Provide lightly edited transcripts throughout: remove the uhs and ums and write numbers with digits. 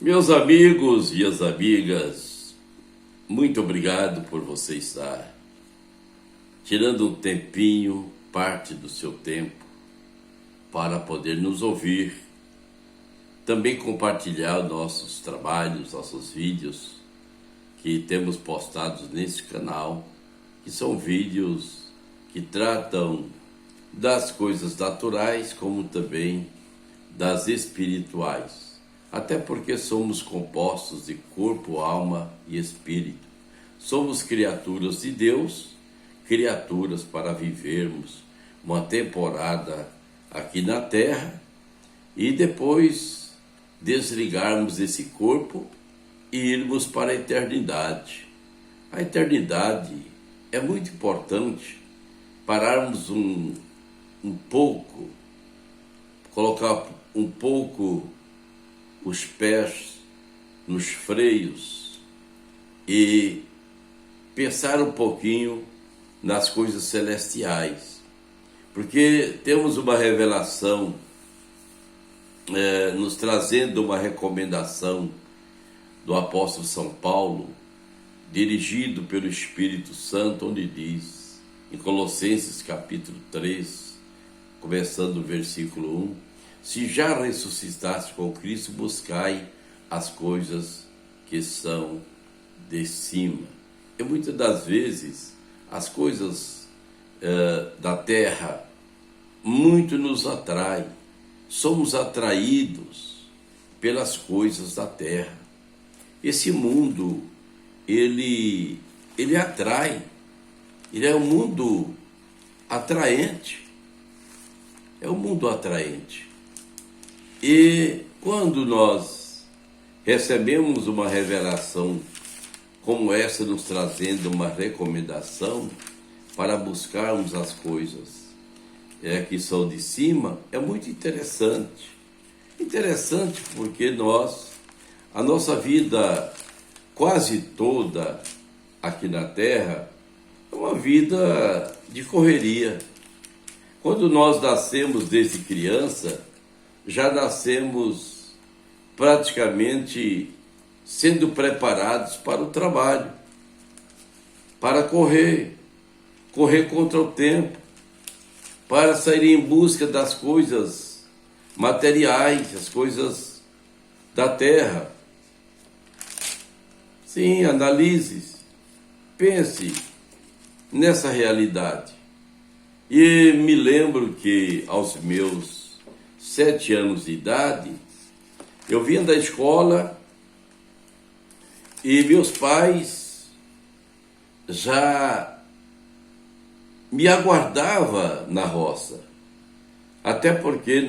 Meus amigos e as amigas, muito obrigado por você estar tirando um tempinho, parte do seu tempo, para poder nos ouvir, também compartilhar nossos trabalhos, nossos vídeos que temos postados nesse canal, que são vídeos que tratam das coisas naturais, como também das espirituais. Até porque somos compostos de corpo, alma e espírito. Somos criaturas de Deus, criaturas para vivermos uma temporada aqui na Terra e depois desligarmos esse corpo e irmos para a eternidade. A eternidade é muito importante pararmos um pouco, colocar um pouco os pés nos freios e pensar um pouquinho nas coisas celestiais, porque temos uma revelação nos trazendo uma recomendação do apóstolo São Paulo, dirigido pelo Espírito Santo, onde diz, em Colossenses capítulo 3, começando o versículo 1, se já ressuscitaste com Cristo, buscai as coisas que são de cima. E muitas das vezes as coisas da terra muito nos atraem. Somos atraídos pelas coisas da terra. Esse mundo, ele atrai. Ele é um mundo atraente. É um mundo atraente. E quando nós recebemos uma revelação como essa, nos trazendo uma recomendação para buscarmos as coisas que são de cima, é muito interessante. Interessante porque a nossa vida quase toda aqui na Terra é uma vida de correria. Quando nós nascemos desde criança, já nascemos praticamente sendo preparados para o trabalho, para correr contra o tempo, para sair em busca das coisas materiais, as coisas da terra. Sim, analise, pense nessa realidade. E me lembro que aos meus 7 anos de idade, eu vinha da escola e meus pais já me aguardavam na roça. Até porque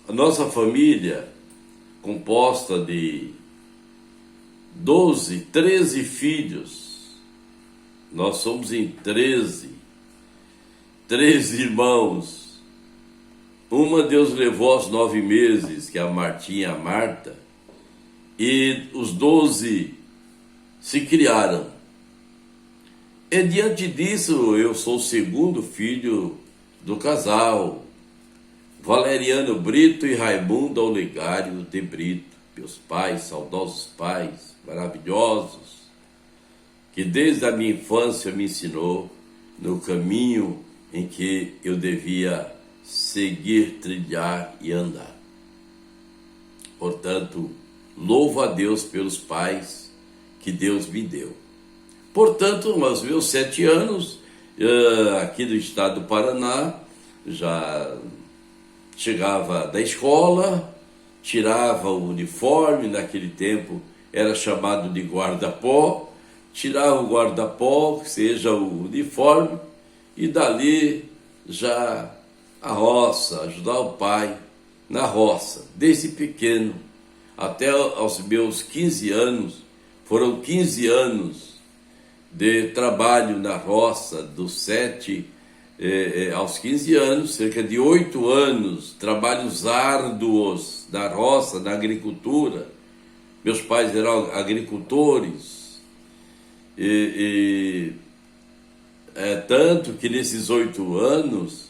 a nossa família, composta de 12, 13 filhos, nós somos em 13 irmãos. Uma Deus levou aos 9 meses, que é a Martinha e a Marta, e os 12 se criaram. E diante disso, eu sou o segundo filho do casal, Valeriano Brito e Raimundo Olegário de Brito, meus pais, saudosos pais, maravilhosos, que desde a minha infância me ensinou no caminho em que eu devia seguir, trilhar e andar. Portanto, louvo a Deus pelos pais que Deus me deu. Portanto, aos meus 7 anos, aqui do estado do Paraná, já chegava da escola, tirava o uniforme, naquele tempo era chamado de guarda-pó, tirava o guarda-pó, que seja o uniforme, e dali já a roça, ajudar o pai na roça, desde pequeno, até aos meus 15 anos, foram 15 anos de trabalho na roça, dos 7 aos 15 anos, cerca de 8 anos, trabalhos árduos na roça, na agricultura. Meus pais eram agricultores, tanto que nesses 8 anos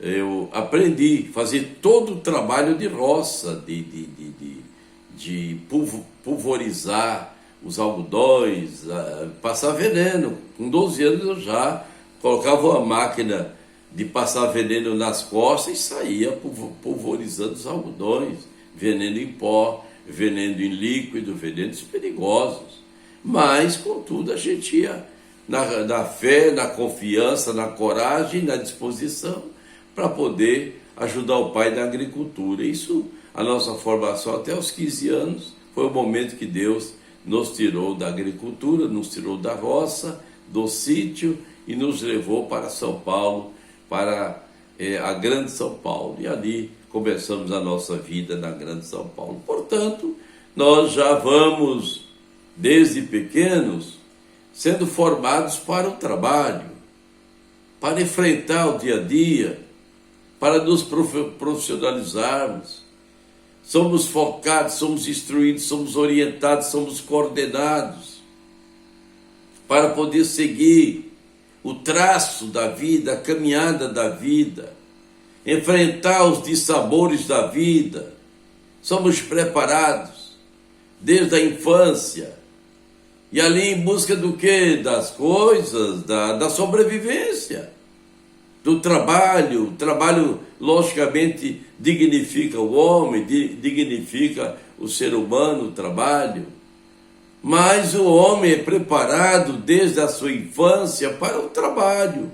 eu aprendi a fazer todo o trabalho de roça, de pulverizar os algodões, passar veneno. Com 12 anos eu já colocava uma máquina de passar veneno nas costas e saía pulverizando os algodões, veneno em pó, veneno em líquido, venenos perigosos. Mas, contudo, a gente ia na fé, na confiança, na coragem, na disposição para poder ajudar o pai na agricultura. Isso, a nossa formação até os 15 anos, foi o momento que Deus nos tirou da agricultura, nos tirou da roça, do sítio e nos levou para São Paulo, para a Grande São Paulo. E ali começamos a nossa vida na Grande São Paulo. Portanto, nós já vamos, desde pequenos, sendo formados para o trabalho, para enfrentar o dia a dia, para nos profissionalizarmos. Somos focados, somos instruídos, somos orientados, somos coordenados para poder seguir o traço da vida, a caminhada da vida, enfrentar os dissabores da vida. Somos preparados desde a infância e ali em busca do quê? Das coisas, da sobrevivência, do trabalho. O trabalho, logicamente, dignifica o homem, dignifica o ser humano, o trabalho. Mas o homem é preparado desde a sua infância para o trabalho.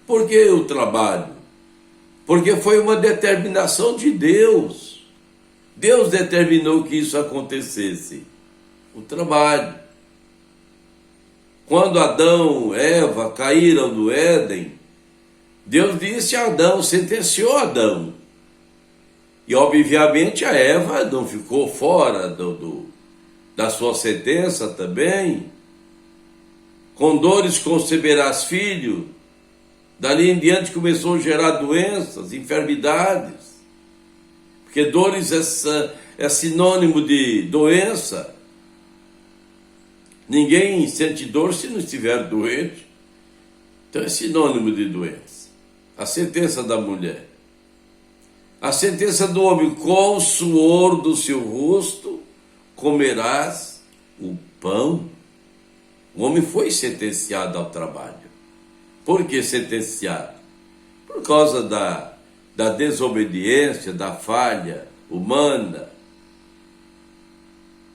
Por que o trabalho? Porque foi uma determinação de Deus. Deus determinou que isso acontecesse. O trabalho. Quando Adão e Eva caíram no Éden, Deus disse a Adão, sentenciou Adão. E obviamente a Eva não ficou fora da sua sentença também. Com dores conceberás filho. Dali em diante começou a gerar doenças, enfermidades. Porque dores é sinônimo de doença. Ninguém sente dor se não estiver doente. Então é sinônimo de doença. A sentença da mulher. A sentença do homem: com o suor do seu rosto comerás o pão. O homem foi sentenciado ao trabalho. Por que sentenciado? Por causa da desobediência, da falha humana,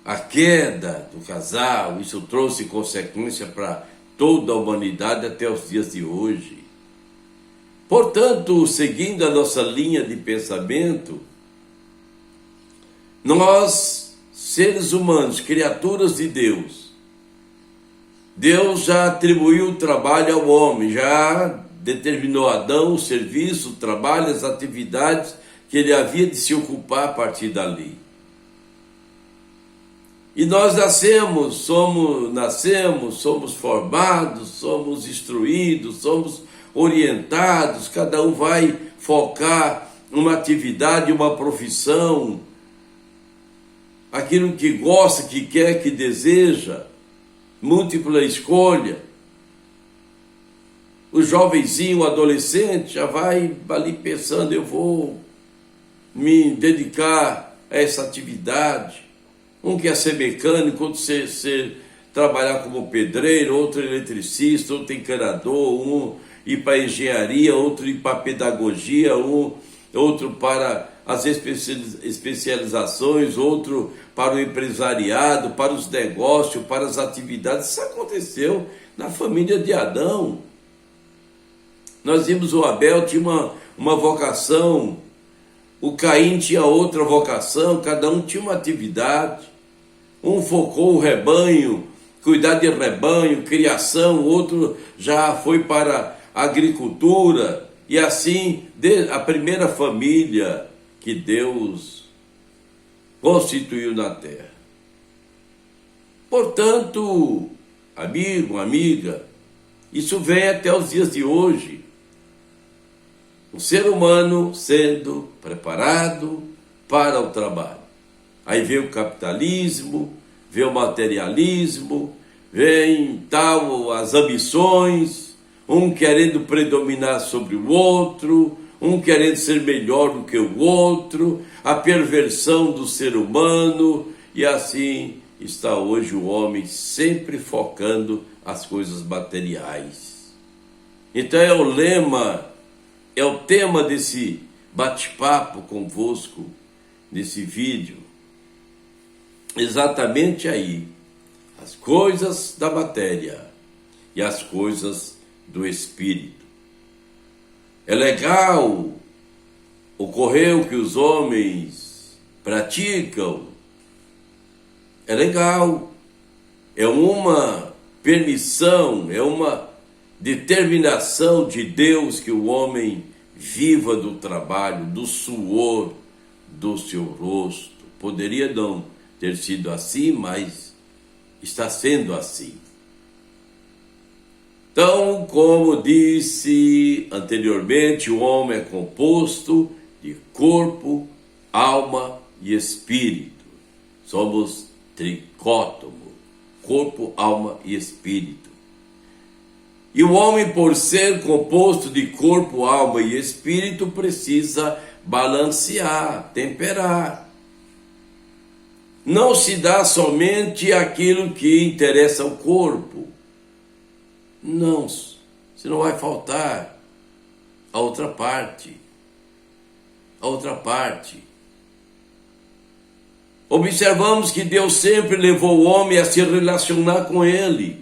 a queda do casal. Isso trouxe consequência para toda a humanidade até os dias de hoje. Portanto, seguindo a nossa linha de pensamento, nós, seres humanos, criaturas de Deus, Deus já atribuiu o trabalho ao homem, já determinou a Adão o serviço, o trabalho, as atividades que ele havia de se ocupar a partir dali. E nós somos formados, somos instruídos, somos orientados, cada um vai focar uma atividade, uma profissão, aquilo que gosta, que quer, que deseja, múltipla escolha. O jovenzinho, o adolescente já vai ali pensando: eu vou me dedicar a essa atividade. Um quer ser mecânico, outro trabalhar como pedreiro, outro eletricista, outro encanador, um ir para a engenharia, outro ir para a pedagogia, outro para as especializações, outro para o empresariado, para os negócios, para as atividades. Isso aconteceu na família de Adão. Nós vimos o Abel tinha uma vocação, o Caim tinha outra vocação, cada um tinha uma atividade. Um focou o rebanho, cuidar de rebanho, criação, o outro já foi para a agricultura. E assim, a primeira família que Deus constituiu na terra. Portanto, amigo, amiga, isso vem até os dias de hoje. O ser humano sendo preparado para o trabalho. Aí vem o capitalismo, vem o materialismo, vem as ambições, um querendo predominar sobre o outro, um querendo ser melhor do que o outro, a perversão do ser humano, e assim está hoje o homem sempre focando as coisas materiais. Então é o lema, é o tema desse bate-papo convosco, nesse vídeo, exatamente aí, as coisas da matéria e as coisas do espírito. É legal ocorrer o que os homens praticam, é legal, é uma permissão, é uma determinação de Deus que o homem viva do trabalho, do suor do seu rosto. Poderia não ter sido assim, mas está sendo assim. Então, como disse anteriormente, o homem é composto de corpo, alma e espírito. Somos tricótomo, corpo, alma e espírito. E o homem, por ser composto de corpo, alma e espírito, precisa balancear, temperar. Não se dá somente aquilo que interessa ao corpo. Não, senão vai faltar a outra parte. A outra parte. Observamos que Deus sempre levou o homem a se relacionar com Ele.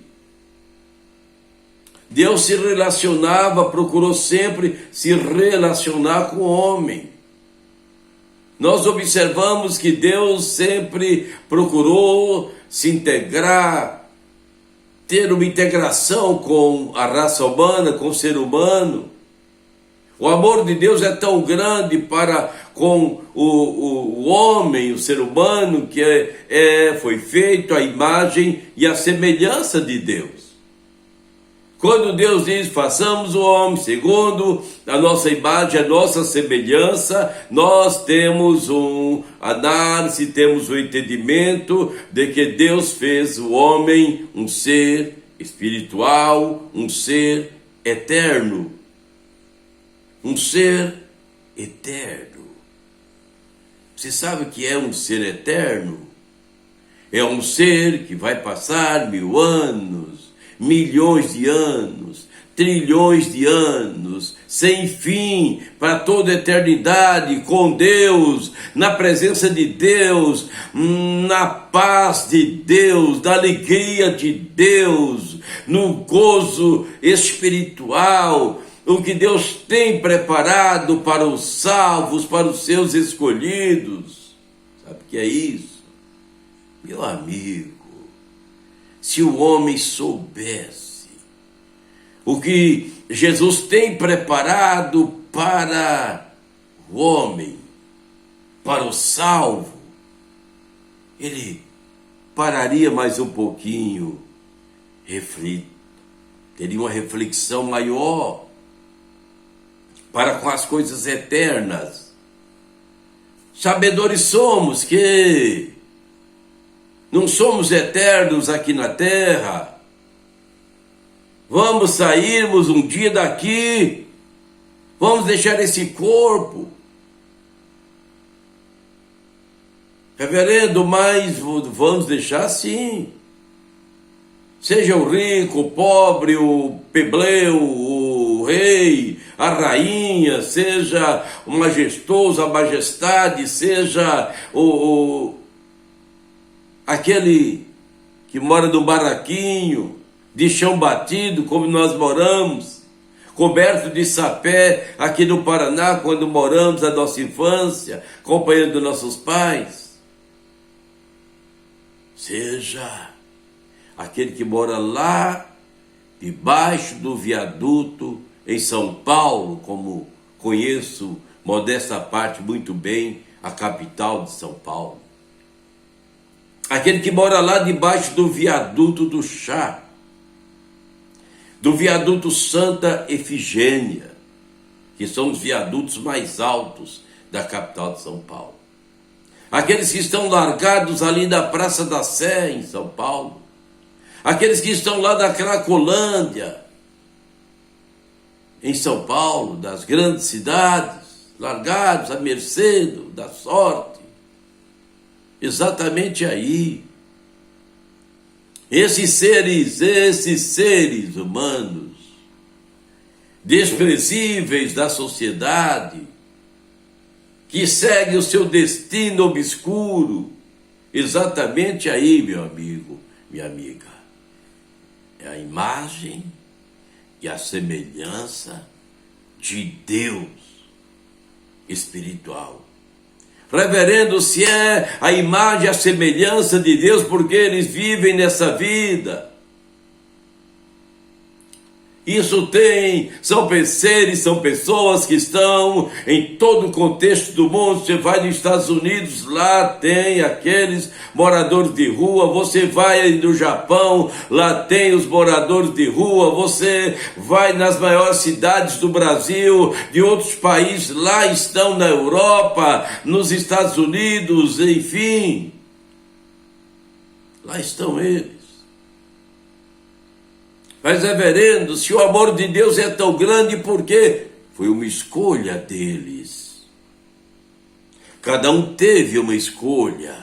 Deus se relacionava, procurou sempre se relacionar com o homem. Nós observamos que Deus sempre procurou se integrar, ter uma integração com a raça humana, com o ser humano. O amor de Deus é tão grande para com o homem, o ser humano, que foi feito à imagem e à semelhança de Deus. Quando Deus diz, façamos o homem segundo a nossa imagem, a nossa semelhança, nós temos uma análise, temos um entendimento de que Deus fez o homem um ser espiritual, um ser eterno. Um ser eterno. Você sabe o que é um ser eterno? É um ser que vai passar 1000 anos, milhões de anos, trilhões de anos, sem fim, para toda a eternidade, com Deus, na presença de Deus, na paz de Deus, na alegria de Deus, no gozo espiritual, o que Deus tem preparado para os salvos, para os seus escolhidos. Sabe o que é isso? Meu amigo, se o homem soubesse o que Jesus tem preparado para o homem, para o salvo, ele pararia mais um pouquinho, teria uma reflexão maior para com as coisas eternas. Sabedores somos que não somos eternos aqui na terra. Vamos sairmos um dia daqui, vamos deixar esse corpo. Reverendo, mas vamos deixar sim. Seja o rico, o pobre, o plebeu, o rei, a rainha, seja o majestoso, a majestade, seja aquele que mora no barraquinho, de chão batido, como nós moramos, coberto de sapé aqui no Paraná, quando moramos a nossa infância, companheiro dos nossos pais. Seja aquele que mora lá debaixo do viaduto em São Paulo, como conheço, modesta parte, muito bem, a capital de São Paulo. Aquele que mora lá debaixo do viaduto do Chá, do viaduto Santa Efigênia, que são os viadutos mais altos da capital de São Paulo. Aqueles que estão largados ali da Praça da Sé, em São Paulo. Aqueles que estão lá da Cracolândia, em São Paulo, das grandes cidades, largados à mercê da sorte. Exatamente aí. Esses seres humanos, desprezíveis da sociedade, que seguem o seu destino obscuro, exatamente aí, meu amigo, minha amiga, é a imagem e a semelhança de Deus espiritual. Reverendo, se é a imagem e a semelhança de Deus, porque eles vivem nessa vida. Isso são seres, são pessoas que estão em todo o contexto do mundo. Você vai nos Estados Unidos, lá tem aqueles moradores de rua. Você vai no Japão, lá tem os moradores de rua. Você vai nas maiores cidades do Brasil, de outros países, lá estão na Europa, nos Estados Unidos, enfim. Lá estão eles. Mas, reverendo, se o amor de Deus é tão grande, por quê? Foi uma escolha deles. Cada um teve uma escolha.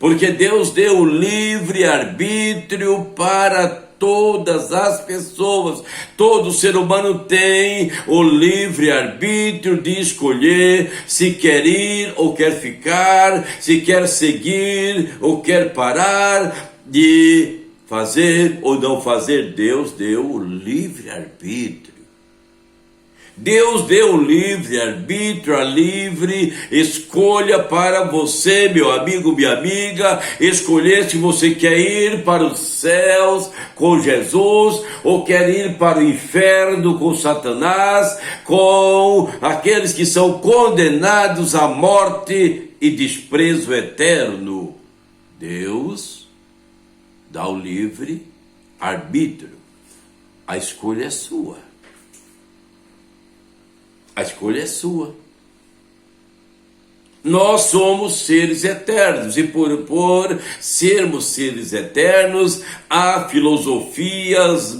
Porque Deus deu o livre arbítrio para todas as pessoas. Todo ser humano tem o livre arbítrio de escolher se quer ir ou quer ficar, se quer seguir ou quer parar, de fazer ou não fazer. Deus deu o livre-arbítrio. Deus deu o livre-arbítrio, a livre escolha para você, meu amigo, minha amiga, escolher se você quer ir para os céus com Jesus ou quer ir para o inferno com Satanás, com aqueles que são condenados à morte e desprezo eterno. Deus dá o livre arbítrio. A escolha é sua. A escolha é sua. Nós somos seres eternos, e por sermos seres eternos, há filosofias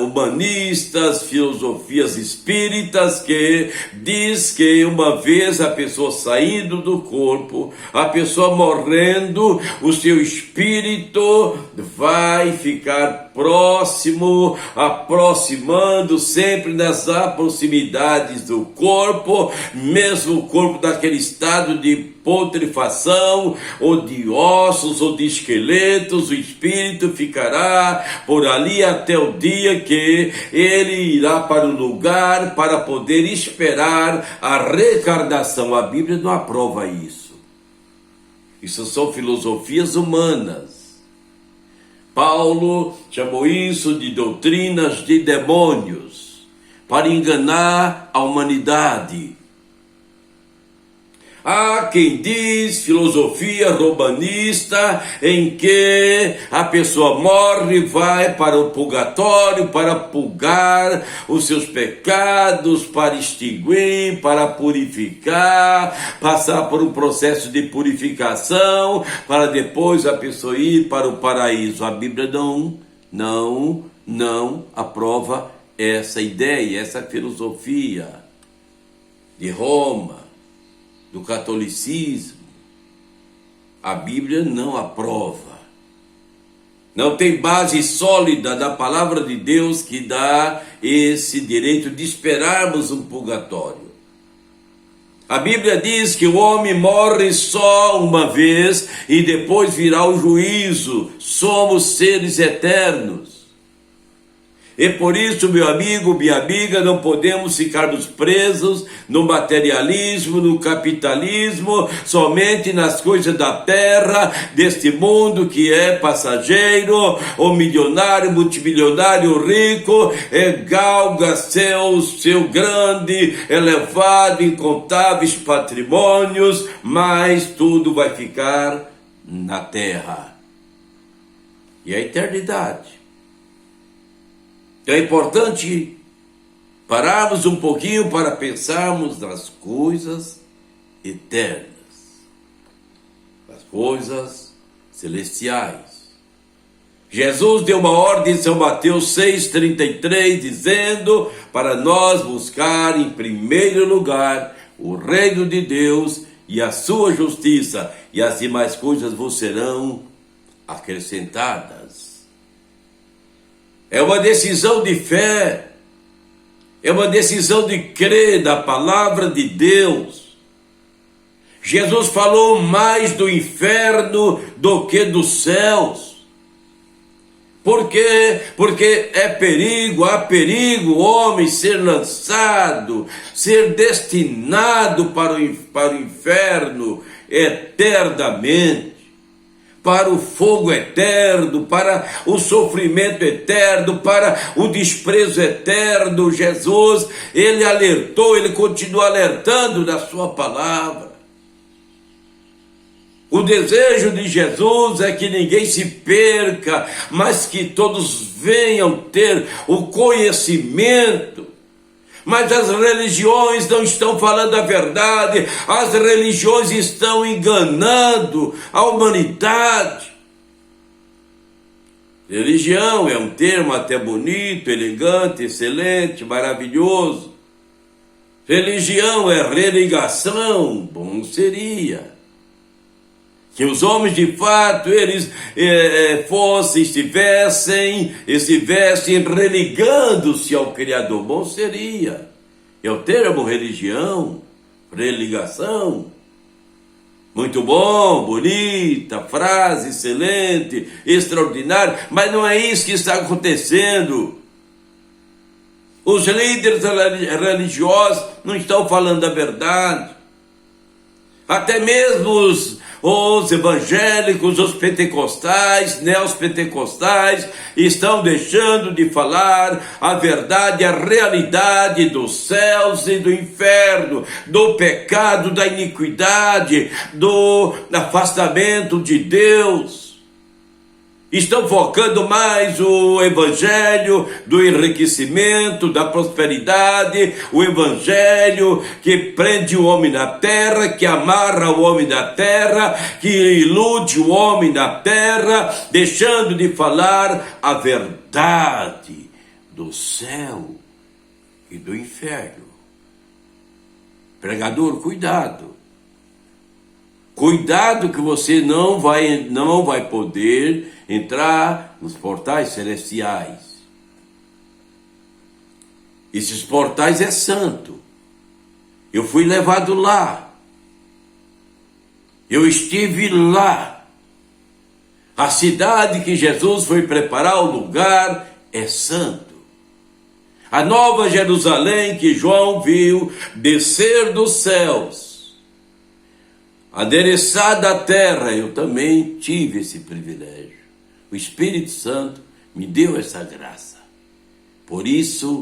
humanistas, filosofias espíritas, que diz que uma vez a pessoa saindo do corpo, a pessoa morrendo, o seu espírito vai ficar próximo, aproximando sempre nas proximidades do corpo, mesmo o corpo daquele estado de putrefação, ou de ossos, ou de esqueletos. O espírito ficará por ali até o dia que ele irá para o lugar para poder esperar a reencarnação. A Bíblia não aprova isso. Isso são filosofias humanas. Paulo chamou isso de doutrinas de demônios, para enganar a humanidade. Há quem diz filosofia romanista, em que a pessoa morre e vai para o purgatório para purgar os seus pecados, para extinguir, para purificar, passar por um processo de purificação, para depois a pessoa ir para o paraíso. A Bíblia não aprova essa ideia, essa filosofia de Roma, do catolicismo. A Bíblia não aprova. Não tem base sólida da palavra de Deus que dá esse direito de esperarmos um purgatório. A Bíblia diz que o homem morre só uma vez e depois virá o juízo. Somos seres eternos. E por isso, meu amigo, minha amiga, não podemos ficarmos presos no materialismo, no capitalismo, somente nas coisas da terra, deste mundo que é passageiro. O milionário, multimilionário, rico, galga seu grande, elevado, incontáveis patrimônios, mas tudo vai ficar na terra. E a eternidade. É importante pararmos um pouquinho para pensarmos nas coisas eternas, nas coisas celestiais. Jesus deu uma ordem em São Mateus 6,33, dizendo para nós buscar em primeiro lugar o reino de Deus e a sua justiça, e as demais coisas vos serão acrescentadas. É uma decisão de fé, é uma decisão de crer na palavra de Deus. Jesus falou mais do inferno do que dos céus. Por quê? Porque há perigo o homem ser lançado, ser destinado para o inferno eternamente, para o fogo eterno, para o sofrimento eterno, para o desprezo eterno. Jesus, ele alertou, ele continua alertando na sua palavra. O desejo de Jesus é que ninguém se perca, mas que todos venham ter o conhecimento. Mas as religiões não estão falando a verdade, as religiões estão enganando a humanidade. Religião é um termo até bonito, elegante, excelente, maravilhoso. Religião é religação, bom seria que os homens de fato, eles estivessem religando-se ao Criador. Bom seria. É o termo religião, religação. Muito bom, bonita, frase excelente, extraordinária, mas não é isso que está acontecendo. Os líderes religiosos não estão falando a verdade. Até mesmo os evangélicos, os pentecostais, neopentecostais, estão deixando de falar a verdade, a realidade dos céus e do inferno, do pecado, da iniquidade, do afastamento de Deus. Estão focando mais o evangelho do enriquecimento, da prosperidade, o evangelho que prende o homem na terra, que amarra o homem na terra, que ilude o homem na terra, deixando de falar a verdade do céu e do inferno. Pregador, cuidado. Cuidado que você não vai poder entrar nos portais celestiais. Esses portais é santo. Eu fui levado lá. Eu estive lá. A cidade que Jesus foi preparar o lugar é santo. A nova Jerusalém que João viu descer dos céus, adereçada à terra, eu também tive esse privilégio. O Espírito Santo me deu essa graça. Por isso,